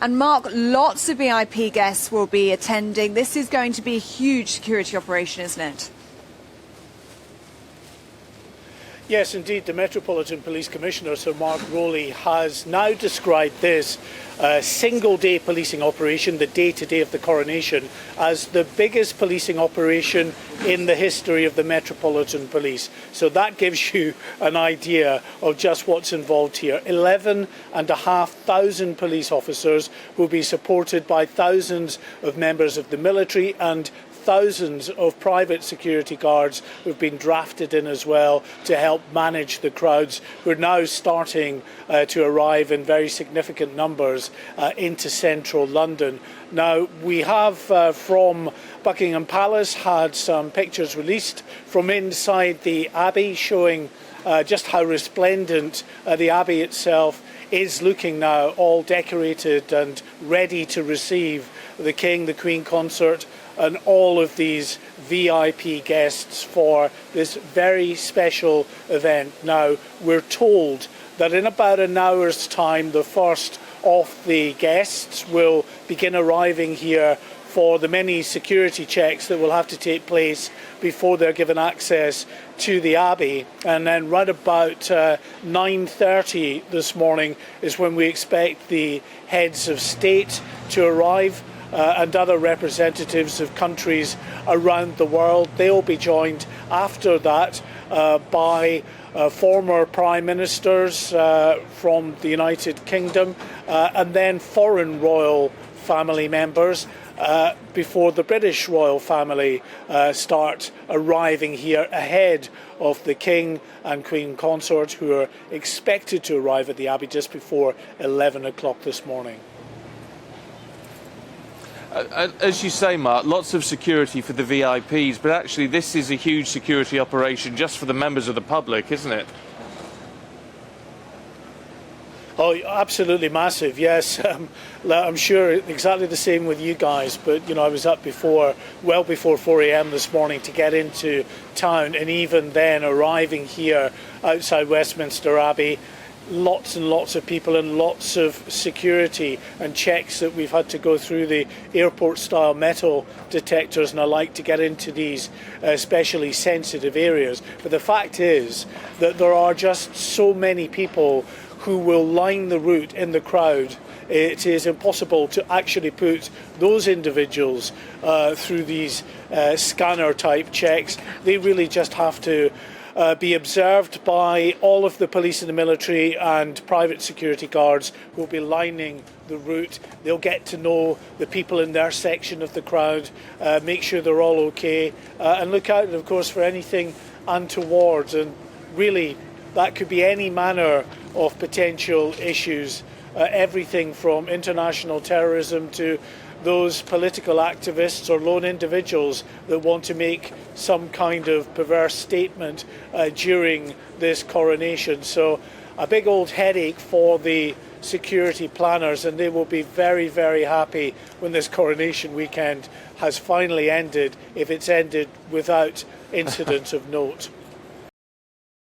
And Mark, lots of VIP guests will be attending. This is going to be a huge security operation, isn't it? Yes, indeed. The Metropolitan Police Commissioner, Sir Mark Rowley, has now described this single-day policing operation, the day-to-day of the coronation, as the biggest policing operation in the history of the Metropolitan Police. So that gives you an idea of just what's involved here. 11,500 police officers will be supported by thousands of members of the military and thousands of private security guards who've been drafted in as well to help manage the crowds who are now starting to arrive in very significant numbers into central London. Now, we have from Buckingham Palace had some pictures released from inside the Abbey showing just how resplendent the Abbey itself is looking now, all decorated and ready to receive the King, the Queen Consort and all of these VIP guests for this very special event. Now, we're told that in about an hour's time, the first of the guests will begin arriving here for the many security checks that will have to take place before they're given access to the Abbey. And then right about 9:30 this morning is when we expect the heads of state to arrive and other representatives of countries around the world. They'll be joined after that by former prime ministers from the United Kingdom and then foreign royal family members before the British royal family start arriving here ahead of the King and Queen Consort, who are expected to arrive at the Abbey just before 11 o'clock this morning. As you say, Mark, lots of security for the VIPs, but actually this is a huge security operation just for the members of the public, isn't it? Oh, absolutely massive, yes. I'm sure exactly the same with you guys, but you know, I was up well before 4 a.m. this morning to get into town, and even then arriving here outside Westminster Abbey, lots and lots of people and lots of security and checks that we've had to go through, the airport-style metal detectors and the like, to get into these especially sensitive areas. But the fact is that there are just so many people who will line the route in the crowd. It is impossible to actually put those individuals through these scanner-type checks. They really just have to be observed by all of the police and the military and private security guards who will be lining the route. They'll get to know the people in their section of the crowd, make sure they're all okay, and look out, of course, for anything untoward. And really, that could be any manner of potential issues, everything from international terrorism to those political activists or lone individuals that want to make some kind of perverse statement during this coronation. So a big old headache for the security planners, and they will be very, very happy when this coronation weekend has finally ended, if it's ended without incidents of note.